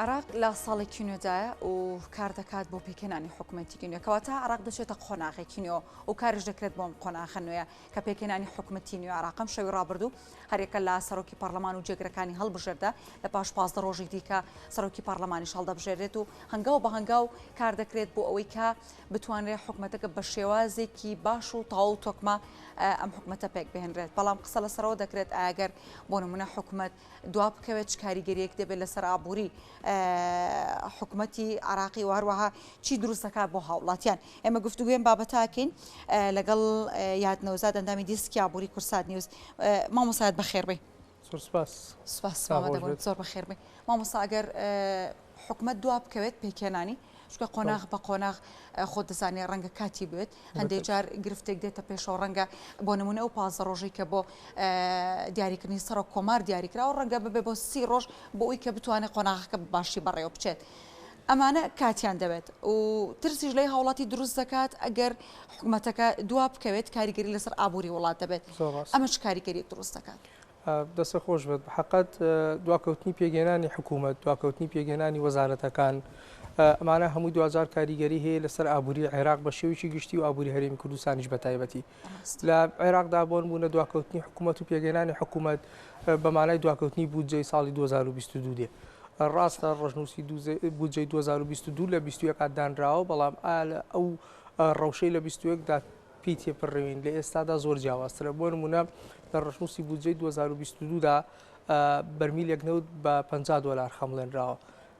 عراق لە ساڵێکی نوێدایە و کار دەکات بۆ پێکێنانی حکوومەتێکی نوێ کەواتە عراق دەچێتە قۆناغێکی نوێ و کارش دەکرێت بۆم قۆناغە نوێیە کە پێکێنانی حکوومەتی نوێ عراقم شەوی ڕابردوو هەرێکە لە سەرۆکی پەرلەمان و جێگرەکانی هەڵبژێردا لە پاش 15 ڕۆژی دیکە سەرۆکی پەرلەمانیش هەڵدەبژێرێت و هەنگاو بە هەنگاو کار دەکرێت بۆ ئەوەی کە بتوانرێت حکوومەتەکە بە شێوازێکی باش و تاو تۆکمە ئەم حکوومەتە پێک بهێنرێت بەڵام قسە لەسەرەوە دەکرێت ئاگەر بۆ نمونە حکوومەت دوا بکەوێت چ کاریگەریەک دەبێت لەسەر ئابووری حکوومەتی عراقی و هەروەها چی دروست دەکات بۆ هاوڵاتیان ئێمە گفتوگوێن بابەتاکەین لەگەڵ یادنەوزاد ئەندامی دیسکی ئابووری کورسات نیوز مامۆسایەت بەخێر بێ سپاس زۆر بەخێر بێ مامۆستا ئەگەر حکوومەت دوا بکەوێت پێکێنانی چکە قۆناغ بە قۆناغ خۆ دەزانێت ڕەنگە کاتی بێت هەندێک جار گرفتێک دێتە پێشەوە ڕەنگە بۆ نمونە ئەو 15 ڕۆژەی کە بۆ دیاریکردنی سەرۆک کۆمار دیاریکراوە ڕەنگە ببێ بۆ 30 ڕۆژ بۆ ئەوی کە بتوانێت قۆناغەکە باشی بەڕێوە بچێت ئەمانە کاتیان دەبێت و ترسیش لای هاوڵاتی دروست دەکات ئەگەر حکوومەتەکە دوا بکەوێت کاریگەری لەسەر ئابووری وڵات دەبێت ئەمە چ کاریگەری دروست دەکات دەستە خۆش بێت حقت دواکەوتنی پێگەێنانی حکوومەت دواکەوتنی پێگەێنانی وەزارەتەکان ئەمانە هەمووی 2000 کاریگەری هەیە لەسەر ئابووری عێراق بە شێوەیەکی گشتی و ئابووری هەرێمی کوردستانیش بە تایبەتی لە عێراقدا بۆ نمونە دواکەوتنی حکوومەت و پێگەێنانی حکوومەت بەمانای دواکەوتنی بودجەی ساڵی 2022 دێ ڕاستە ڕۆژنووسی بودجەی 2022 لە 21 دانراوە بەڵام ئەو ڕەوشەی لە 21دا پێی تێپەڕێوین لە ئێستادا زۆر جیاوازترە بۆ نمونە لە ڕۆژنووسی بودجەی 2022دا بەرمیلێک نەوت بە $50 خەمڵێنراوە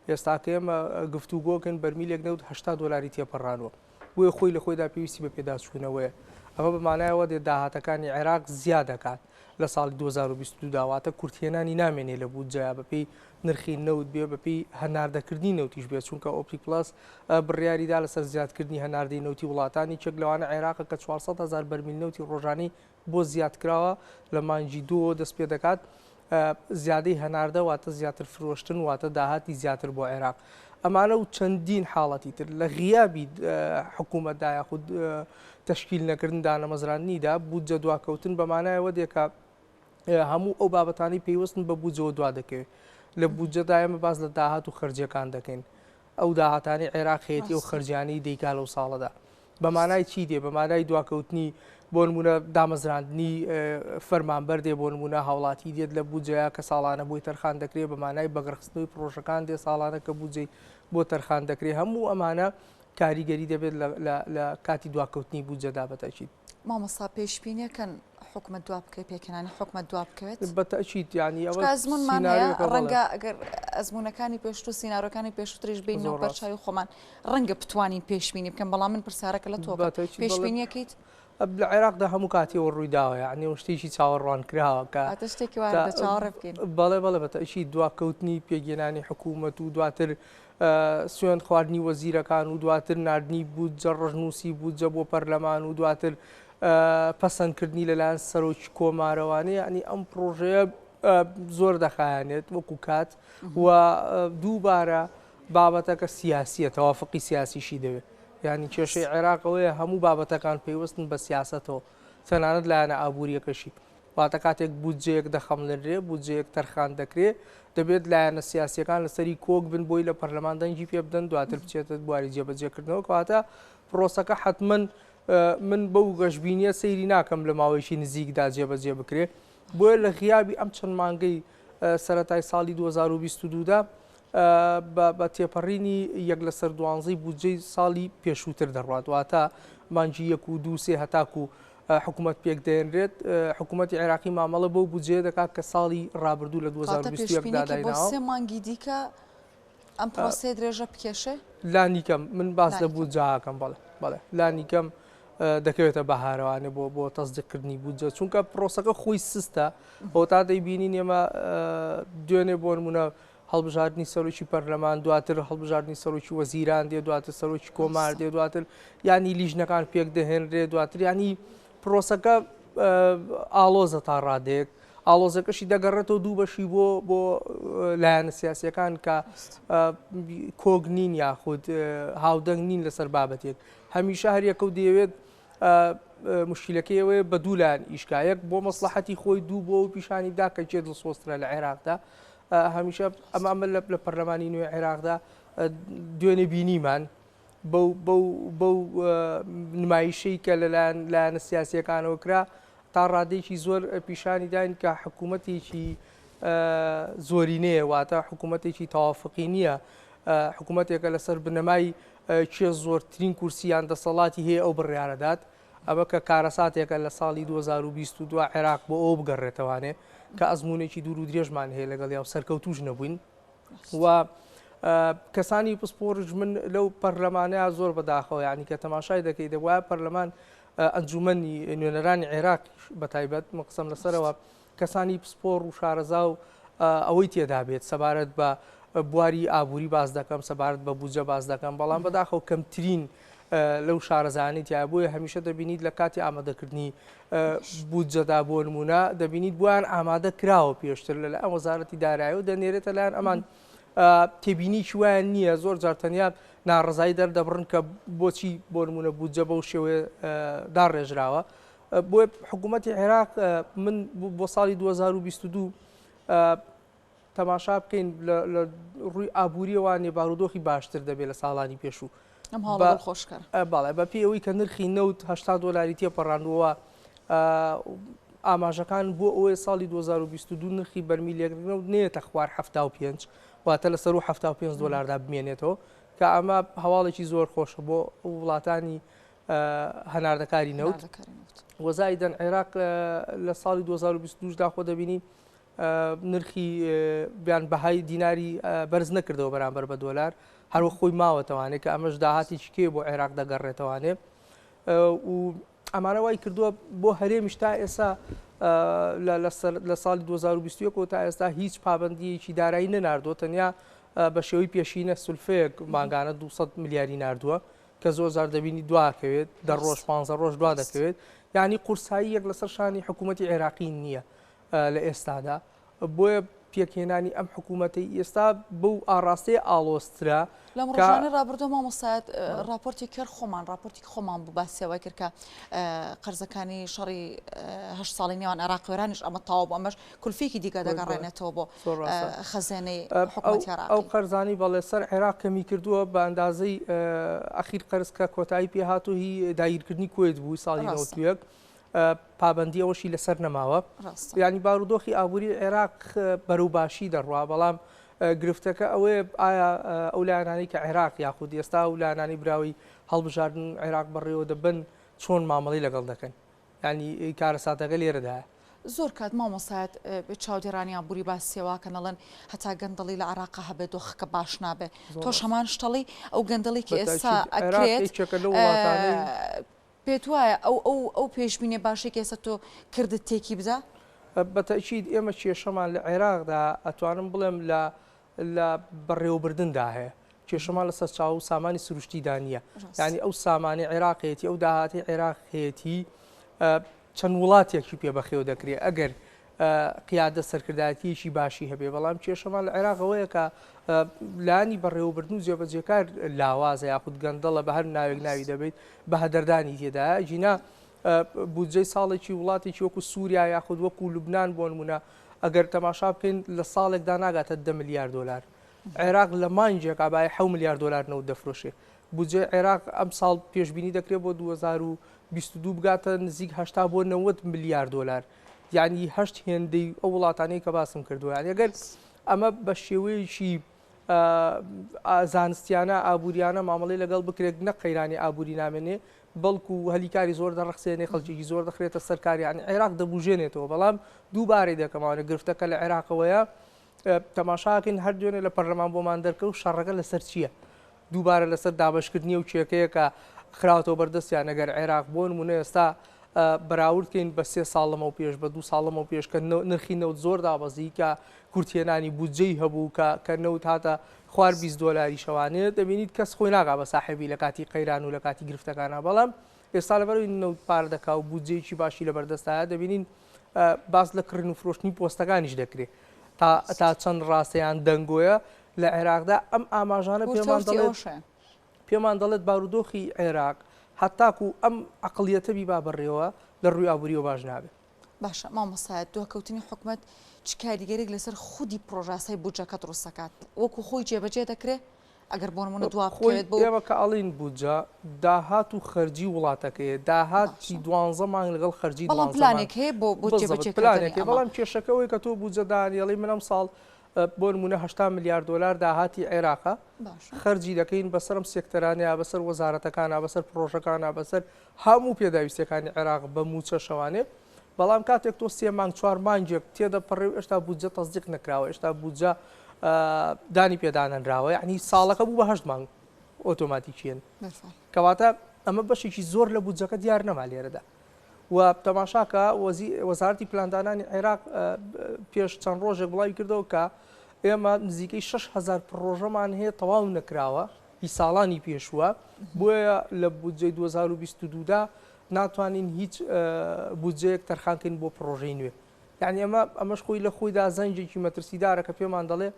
ئێستاکە ئێمە گفتوگۆکن بەرمیلێک نەوت $80 تێپەڕانەوە بۆیە خۆی لە خۆیدا پێویستی بە پێداچوونەوەیە ئەمە بەمانایەوە داهاتەکانی عێراق زیاد دەکات لە ساڵی 2022 داواتە کورتێنانی نامێنێ لە بودجەیە بەپێی نرخی نەوت بێ بەپێی هەناردەکردنی نەوتیش بێت چونکە ئۆپیک پلاس بڕیاریدا لەسەر زیادکردنی هەناردەی نەوتی وڵاتانی چەک لەوانە عێراقە کە 400,000 بەرمیل نەوتی ڕۆژانەی بۆ زیادکراوە لە مانجی دووە دەست پێ دەکات زیادەی هەناردە واتە زیاتر فرۆشتن واتە داهاتی زیاتر بۆ عێراق ئەمانە و چەندین حاڵەتی تر لە غیابی حکوومەتدا یاخود تەشکیل نەکردن دانەمەزراننیدا بودجە دواکەوتن بەمانایەوە دێکە هەموو ئەو بابەتانی پێیوەستن بە بودجەوە دوا دەکەوێت لە بودجەدا ئێمە باز لە داهات و خەرجیەکان دەکەین ئەو داهاتانی عێراق هەیەتی و خەرجیانی دەیکا لەو ساڵەدا بەمانای چی دێ بەمانای دواکەوتنی بۆ نمونە دامەزراندنی فەرمانبەر دێ بۆ نمونە هاوڵاتی دێت لە بودجەیە کە ساڵانە بۆی تەرخان دەکرێت بەمانای بەگڕخستنەوەی پرۆژەکان دێ ساڵانە کە بودجەی بۆ تەرخان دەکرێت هەموو ئەمانە کاریگەری دەبێت لە کاتی دواکەوتنی بودجەدا بەتەکید مامۆستا پێشبینیەکەن حکوومەت دوا بکەوێت پێکەنانی حکوومەت دوا بکەوێت بەتەکید یعنی ئەوە ئەزمونمان هەیە ڕەنگە ئەگەر ئەزمونەکانی پێشوو سینارۆکانی پێشتریش بینەوە بەرچاوی خۆمان ڕەنگە بتوانین پێشبینی بکەم بەڵام من پرسیارەکە لە تۆ پێشبینیەکەیت لە عێراقدا هەموو کاتیەوە ڕوویداوە یعنی شتێکی چاوەڕوان کراوە کە شتێکی وارە چاوەڕێ بکەین بەڵێ بەتەکید دواکەوتنی پێگەێنانی حکوومەت و دواتر سوێن خواردنی وەزیرەکان و دواتر نردنی بودجە ڕۆژنووسی بودجە بۆ پەرلەمان و دواتر پەسەندکردنی لەلایەن سەرۆکی کۆمارەوانەیە ینی ئەم پرۆژەیە زۆر دەخایەنێت وەکو کات و دووبارە بابەتەکە سیاسیە تەوافقی سیاسیشی دەوێت ینی کێشەی عێراقەوەیە هەموو بابەتەکان پێیوەستن بە سیاسەتەوە تەنانەت لایەنە ئابوووریەکەشی واتە کاتێک بودجەیەک دەخەمڵێنرێ بودجەیەک تەرخان دەکرێت دەبێت لایەنە سیاسیەکان لەسەری کۆک بن بۆی لە پەرلەمان دەنگی پێ بدەن دواتر بچێتە بواری جێبەجێکردنەوە کەواتە پرۆسەکە حتمما من بەو گەشببینیە سەیری ناکەم لە ماوەیەکی نزیکدا جێبەجێ بکرێت بۆیە لە غیابی ئەم چەند مانگەی سەرەتای ساڵی 2022دا بە تێپەڕینی یەک لەسەر 12 بودجەی ساڵی پێشووتر دەڕوات واتە مانجی 1 و 2 3 هەتاکو حکوومەت پێک دەێنرێت حکوومەتی عێراقی مامەڵە بەو بودجێ دەکات کە ساڵی ڕابردوو لە 2021دا دایناوە سێ مانگی دیکە ئەم پرۆسێ درێژە بکێشێ لانیکەم من باس لە بودجاکەم بەڵێ لانیکەم دەکەوێتە بەهارەوانێ بۆ تەزدیقکردنی بودجە چونکە پرۆسەکە خۆی سستە بۆ تا دەیبینین ئێمە دوێنێ بۆ نمونە هەڵبژاردننی سەرۆکی پەرلەمان دواتر هەڵبژاردننی سەرۆکی وەزیران دێ دواتر سەرۆکی کۆمار دێ دواتر ینی لیژنەکان پێک دەهێنرێ دواتر ینی پرۆسەکە ئالۆزە تا ڕادێک ئالۆزەکەشی دەگەڕێتەوە دوو بەشی بۆ لایەنە سیاسیەکان کە کۆگ نین یاخود هاودەنگ نین لەسەر بابەتێک هەمیشە هەر یەکە و دەیەوێت مشکلەکەی ئەوەیە بە دوو لایەن ئیشکایەک بۆ مەسلحەتی خۆی دوو بۆ پیشانی دا کە جێ دڵسۆسترە لە عێراقدا هەمیشە ئەمە لە پەرلەمانی نوێ عێراقدا دوێنێ بینیمان بەو نمایشەی کە لەلایەنە سیاسیەکانەوە کرا تا ڕادێکی زۆر پیشانی داین کە حکوومەتێکی زۆرینەیە واتە حکوومەتێکی تەوافقی نییە حکوومەتێکە لەسەر بنەمای چێ زۆرترین کورسیان دەسەڵاتی هەیە ئەو بڕیارەدات ئەمە کە کارەساتێکە لە ساڵی 2022 عێراق بۆ ئەو بگەڕێتەوانێ کە ئەزمونێکی دوور و درێژمان هەیە لەگەڵ یا سەرکەوتوش نەبووین و کەسانی پسپۆرج من لەو پەرلەمانەیە زۆر بەداخەوە یعنی کە تەماشای دەکەی دەبواە پەرلەمان ئەنجومەنی نوێنەرانی عێراق بەتایبەت مەقسەم لەسەرەوە کەسانی پسپۆر و شارەزا و ئەوەی تێدا بێت سەبارەت بە بواری ئابووری باز دەکەم سەبارەت بە بودجە باز دەکەم بەڵام بەداخەوە کەمترین لەو شارەزانانی تیا بۆیە هەمیشە دەبینیت لە کاتی ئامادەکردنی بودجەدا بۆ نمونە دەبینیت بۆیان ئامادە کراوە پێشتر لە ئەم وەزارەتی دارایی و دەنێرێتە لایەن ئەمان تێبینی وایان نییە زۆر جارتەنیا ناڕزایی دەردەبڕن کە بۆچی بۆ نمونە بودجە بەو شێوەیە داڕێژراوە بۆیە حکوومەتی عێراق من بۆ ساڵی 2022 تەماشا بکەین لە ڕووی ئابوووریەوە نێبارودۆخی باشتر دەبێت لە ساڵانی پێشوو باڵێ بە پێی ئەوەی کە نرخی $80 تێپەڕاندووە ئاماژەکان بۆ ئەوەی ساڵی 2022 نرخی بەرمیلێکردنەوە نێتە خوار 75 واتە لەسەر $75 بمێنێتەوە کە ئەمە هەواڵێکی زۆر خۆشە بۆ وڵاتانی هەناردەکاری نەوت وەزایدەن عێراق لە ساڵی 2022 دا خۆ دەبینی نرخی بیان بەهای دیناری بەرز نەکردەوە بەرامبەر بە دۆلار هەروە خۆی ماوەتەوانێت کە ئەمەش داهاتێکی کێ بۆ عێراق دەگەڕێتەوانێ و ئەمانە وای کردووە بۆ هەرێمیش تا ئێستا لە ساڵی 2021 تا ئێستا هیچ پابندیەکی دارایی نەناردووە تەنیا بە شێوەی پێشینە سولفەیەک ماگانە 200 ملیاری ناردووە کە زۆر زار دەبینی دواکەوێت دە ڕۆژ 15 ڕۆژ دوا دەکەوێت یعنی قورساییەک لەسەر شانی حکوومەتی عێراقی نییە لە ئێستادا بۆیە پێکهێنانی ئەم حکوومەتی ئێستا بەو ئاڕاستەیە ئاڵۆسترا لەم ڕۆژانە ڕابردووە مامۆستایەت راپۆرتی کرد خۆمان راپۆرتی خۆمان بوو باسیەوە کرد کە قەرزەکانی شەڕی 8 ساڵی نێوان عێراقیێرانیش ئەمە تاوا بوو ئەمەش کولفێکی دیکە دەگەڕێنێتەوە بۆ خەزانەی حکوومەتی عێراقی ئەو قەرزانی بەڵێ سەر عێراق کەمی کردووە بە ئەندازەی ئەخیر قەرزکە کۆتایی پێهاتوو داگیرکردنی کوێت بوو ساڵی 91 پابندی ئەوەشی لەسەر نەماوە ینی بارودۆخی ئابووری عێراق بەروباشی دەڕوا بەڵام گرفتەکە ئەوەیە ئایا ئەو لایەنانی کە عێراق یاخود ئێستا و لایەنانی براوی هەڵبژاردن عێراق بەڕێوە دەبن چۆن مامەڵی لەگەڵ دەکەن ینی کارەساتەکە لێرەدایە زۆر کات مامۆستایەت چاودێرانی ئابووری باسیەوە کە نەڵێن هەتا گەندەڵی لە عێراقا هەبێت دۆخەکە باش نابێت تۆش هەمان شتەڵی ئەو گەندەڵی کە ئێستا ئەکرێت پێت وایە ئەو پێشبینێ باشێک ئێستا تۆ کردت تێکی بدا؟ بەتەکید ئێمە کێشەمان لە عێراقدا ئەتوانم بڵێم لە بەڕێوەبردندا هەیە کێشەمان لەسەر چاو سامانی سروشتیدا نییە ینی ئەو سامانی عێراقێتی ئەو داهاتی عێراقێتی چەند وڵاتێکی پێ بەخێو دەکرێت ئەگەر قیادە سەرکردایەتیەکی باشی هەبێ بەڵام کێشەمان لە عێراقەوەیە کە لانی بەڕێوەبردن و جێبەجێکار لاوازە یاخود گەندەڵە بە هەر ناوێک ناوی دەبێت بە هەدەردانی تێدا ژینا بودجەی ساڵێکی وڵاتێکی وەکو سووریا یاخود وەکو لوبنان بۆ نمونە ئەگەر تەماشا بکەین لە ساڵێکدا ناگاتە $10 ملیار عێراق لە مانجێکا بای $7 ملیار نەوت دەفرۆشێ بودجەی عێراق ئەم ساڵ پێشبینی دەکرێت بۆ 2022 بگاتە نزیک 80 بۆ 90 ملیار یعنی هەشت هێندەی ئەو وڵاتانەی کە باسم کردووە ئەگەر ئەمە بە شێوەیەکی زانستیانە ئابوووریانە مامەڵی لەگەڵ بکرێت نە قەیرانی ئابووری نامێنێ بەڵکو هەلیکاری زۆر دەڕخسێنێ خەڵکیی زۆر دەخرێتە سەرکاریانی عێراق دەبوژێنێتەوە بەڵام دووبارەی دەکەماوانە گرفتەکە لە عێراقەوەیە تەماشاکەین هەر دوێنێ لە پەرلەمان بۆمان دەرکە و شەڕەکە لەسەر چییە دووبارە لەسەر دابەشکردنی و چێکەیە کە خراوەتەوە بەردەستیان ئەگەر عێراق بۆ نمونە ئێستا بەراوردکەین بە 3 ساڵەمە و پێش بە 2 ساڵەمە و پێش کە نرخی نەوت زۆر دابەزی کە کورتێنانی بودجەی هەبوو کە نەوت هاتە خوار $20 شەوانێت دەبینیت کەس خۆی ناگا بە ساحێبی لە کاتی قەیران و لە کاتی گرفتەکانە بەڵام ئێستا لەبەرەوەی نەوت پار دەکا و بودجەیەکی باشی لە بەردەستایە دەبینین باس لە کڕین و فرۆشتنی پۆستەکانیش دەکرێت تا چەند ڕاستەیان دەنگۆیە لە عێراقدا ئەم ئاماژانە پێمان دەڵێت بارودۆخی عێراق هەتاکو ئەم عقلیەتە بی با بڕێەوە لە ڕووی ئابووریەوە باش نابێت باشە مامۆستایەت دووەکەوتنی حکوومەت چ کاریگەرێک لەسەر خودی پرۆژاسای بودجەکە دروستەکات وەکو خۆی جێبەجێ دەکرێت ئەگەر بۆ نمونە دوا بکەوێت بۆ ئێمە کە ئەڵین بودجە داهات و خەرجی وڵاتەکەیە داهاتی 12 مانگ لەگەڵ خەرجی بەڵام پلانێک هەیە بۆ جێبەجێکردنی بەڵام کێشەکەەوەی کە تۆ بودجەدانیڵی منەم ساڵ بۆ نمونە 80 میلیارد دلار داهاتی عێراقە خەرجی دەکەین بەسەرم سێکتەرانەیە بەسەر وەزارەتەکانە بەسەر پرۆژەکانە بەسەر هەموو پێداویستەکانی عێراق بە موچە شەوانێ بەڵام کاتێک تۆ 3 مانگ 4 مانگێک تێدەپەڕێ و ئێشتا بودجە تەزدیق نەکراوە ئێشتا بودجە دانی پێدانەنراوە یعنی ساڵەکە بوو بە 8 مانگ ئۆتۆماتیکیەن کەواتە ئەمە بەشێکی زۆر لە بودجەکە دیار نەما لێرەدا و تەماشاکە وەزارەتی پلاندانانی عێراق پێش چەند ڕۆژێک بڵاوی کردەوە کە ئێمە نزیکەی 6,000 پرۆژەمان هەیە تەواو نەکراوە هی ساڵانی پێشووە بۆیە لە بودجەی 2022دا ناتوانین هیچ بودجەیەک تەرخانکەین بۆ پرۆژەی نوێ یعنی ئەمەش خۆی لە خۆیدا زەنجێکی مەترسیدارە کە پێمان دەڵێ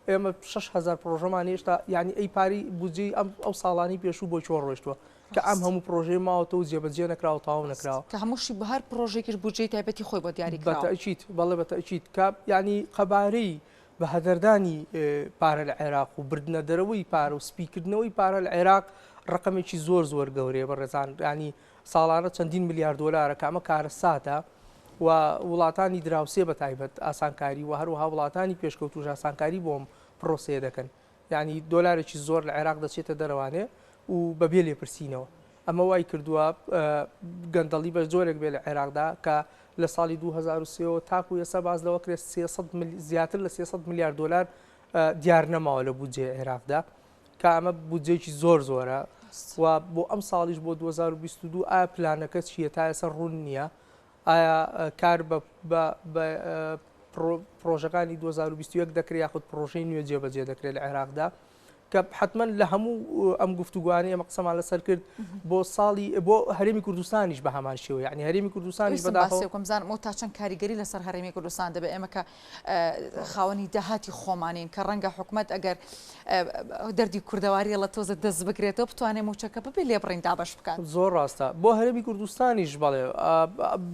ئێمە 6,000 پرۆژەمان هێشتا یعنی ئەی پاری بودجەی ئەو ساڵانی پێشوو بۆ چۆن ڕۆیشتووە کە ئەم هەموو پرۆژەی ماوەتە و جێبەجێ نەکراوە تاواو نەکراوە کە هەمووشی بە هەر پرۆژێکیش بودجەی تایبەتی خۆی بۆ دیاری کراوە بەتەئکید بەڵێ بەتەئکید کە یعنی قەبارەی بە هەدەردانی پارە لە عێراق و بردنە دەرەوەی پارە و سپیکردنەوەی پارە لە عێراق ڕقمێکی زۆر گەورەیە بەڕێزان ینی ساڵانە چەندین میلیارد دلارە کە ئەمە کارە ساتە و وڵاتانی دراوسێ بە تایبەت ئاسانکاری و هەروەها وڵاتانی پێشکەوتوش ئاسانکاری بۆم پرۆسێ دەکەن یعنی دۆلارێکی زۆر لە عێراق دەچێتە دەرەوانێ و بەبێ لێپرسینەوە ئەمە وای کردووە گەندەڵی بە جۆرێک بێ لە عێراقدا کە لە ساڵی 2023 تاکو ێستا باز لەوە کرێت زیاتر لە 300 میلیارد دلار دیار نەماوە لە بودجێ عێراقدا کە ئەمە بودجێکی زۆرە و بۆ ئەم ساڵیش بۆ 2022 ئایا پلانەکە چیە تا ئێستا ڕوون نییە ئایا کار بە پرۆژەکانی 2021 دەکرێت یاخود پرۆژەی نوێ جێبەجێ دەکرێت لە عێراقدا کە حتمما لە هەموو ئەم گفتوگوانەی ئەمە قسەمان لەسەر کرد بۆ ساڵی بۆ هەرێمی کوردستانیش بە هەمان شێوە یعنی هەرێمی کوردستانیش بەداخەوەکەمزانم تا چەند کاریگەری لەسەر هەرێمی کوردستان دەبێت ئێمە کە خاوەنی داهاتی خۆمانین کە ڕەنگە حکوومەت ئەگەر دەردی کوردەواری لە تۆزە دەست بگرێتەوە بتوانێت موچەکە ببێ لێ بڕین دابەش بکات زۆر ڕاستە بۆ هەرێمی کوردستانیش بڵێ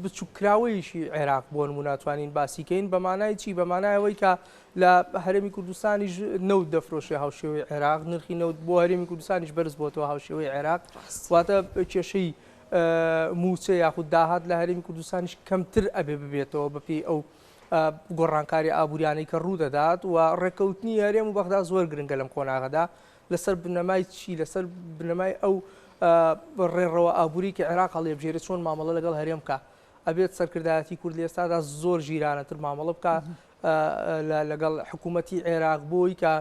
بچووکراوەیشی عێراق بۆ نموناتوانین باسیکەین بەمانای چی بەمانایەوەی کە لە هەرێمی کوردستانیش نەوت دەفرۆشێ هاوشێوەی عێراق نرخی نەوت بۆ هەرێمی کوردستانیش بەرز بۆتەوە هاوشێوەی عێراق واتە کێشەی موچە یاخود داهات لە هەرێمی کوردستانیش کەمتر ئەبێ ببێتەوە بەپێی ئەو گۆڕانکاری ئابوووریانەی کە ڕوو دەدات و ڕێکەوتنی هەرێم و بەغدا زۆر گرنگە لەم کۆناغەدا لەسەر بنەمای چی لەسەر بنەمای ئەو ڕێڕەوە ئابووری کە عێراق هەڵێبژێرێت چۆن مامەڵە لەگەڵ هەرێم بکە ئەبێت سەرکردایەتی کورد لە ئێستادا زۆر ژیرانەتر مامەڵە بکە لەگەڵ حکوومەتی عێراق بۆی کە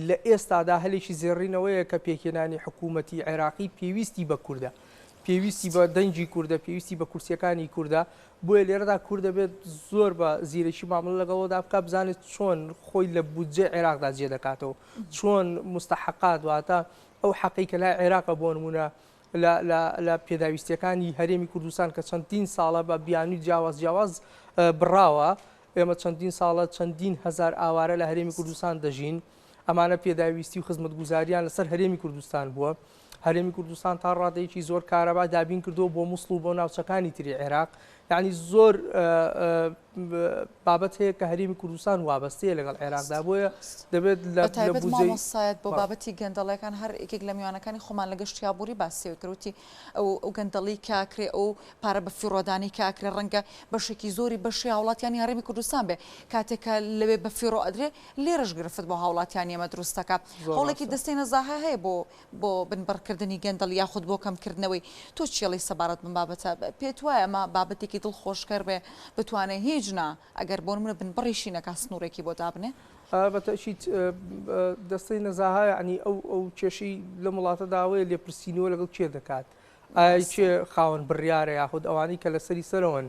لە ئێستادا هەلێکی زێڕینەوەیە کە پێکێنانی حکوومەتی عێراقی پێویستی بە کووردە پێویستی بە دەنجی کووردە پێویستی بە کورسیەکانی کووردە بۆیە لێرەدا کووردە بێت زۆر بە زیرەکی مامەڵە لەگەڵەوەدا بکە بزانێت چۆن خۆی لە بودجێ عێراقدا جێ دەکاتەوە چۆن مستحقات واتە ئەو حەقی کە لای عێراقە بۆ نمونە لە پێداویستیەکانی هەرێمی کوردستان کە چەندین ساڵە بە بیانووی جیاواز بڕاوە ئێمە چەندین ساڵە چەندین هەزار ئاوارە لە هەرێمی کوردستان دەژین ئەمانە پێداویستی و خزمەتگوزاریان لەسەر هەرێمی کوردستان بووە هەرێمی کوردستان تا ڕادەیەکی زۆر کارەبا دابین کردو بۆ مووسڵ و بۆ ناوچەکانی تری عێراق یعنی زۆر بابەت هەیە کە هەرێمی کوردستان وابەستەیە لەگەڵ عێراقدا بۆیە دەبێت لە بودجەیت بۆ بابەتی گەندەڵەکان هەر یەکێک لە میوانەکانی خۆمان لە گەشتیابووری باسی کردوتی ئەو گەندەڵی کاکرێ ئەو پارە بە فیڕۆدانی کاکرێ ڕەنگە بەشێکی زۆری بەشی هاوڵاتیانی هەرێمی کوردستان بێ کاتێکە لەوێ بە فیڕۆ ئەدرێ لێرەش گرفت بۆ هاوڵاتیانی ئەمە دروستەکە هەوڵێکی دەستەی نەزاهە هەیە بۆ بنبڕکردنی گەندەڵ یاخود بۆ کەمکردنەوەی تۆ چێڵی سەبارەت بم بابەتە پێت وایە ئەمە بابەتێکی دڵخۆشکەر بێ بتوانێت هیچ نا ئەگەر بۆ نمونە بنبڕیشی نەکا سنوورێکی بۆ دابنێ بەتەشیت دەستەی نەزاها ینی ئەو کێشەی لە وڵاتە داوەیە لێپرسینەوە لەگەڵ کێ دەکات چێ خاوەن بڕیارە یاخود ئەوانەی کە لەسەری سەرەوەن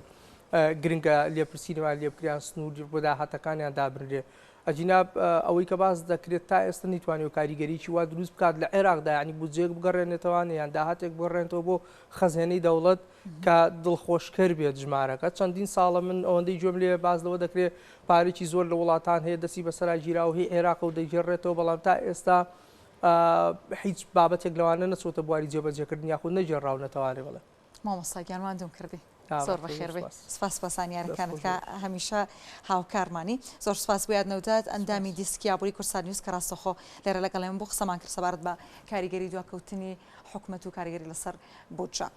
گرنگە لێپرسینەوە لێبکریان سنوور بۆ داهاتەکانیان دابرێ ئەجیناب ئەوەی کە باز دەکرێت تا ئێستا نیتوانێت و کاریگەریی وا دروست بکات لە عێراقدا ینی بودجێک بگەڕێنێتەوە یان داهاتێک بگەڕێنێتەوە بۆ خەزێنەی دەوڵەت کە دڵخۆشکەر بێت ژمارەکە چەندین ساڵە من ئەوەندەی گوێم لێ باز لەوە دەکرێت پارێکی زۆر لە وڵاتان هەیە دەستی بەسەرا گیراوە هی عێراق و دەیگەڕێتەوە بەڵام تا ئێستا هیچ بابەتێک لەوانە نەچۆتە بواری جێبەجێکردن یاخود نەجێڕاو نەتەوانێ بڵێ مامۆستا گیانمان دوم کردی زۆر بەخێربێ سپاس بەسانیارەکانت کە هەمیشە هاوکارمانی زۆر سپاس بۆ یادنەوتات ئەندامی دیسکی ئابووری کورسان نیوز کە ڕاستەخۆ لێرە لەگەڵێم بۆ قسەمان کرد سەبارەت بە کاریگەری دواکەوتنی حکومەت و کاریگەری لەسەر بودجە.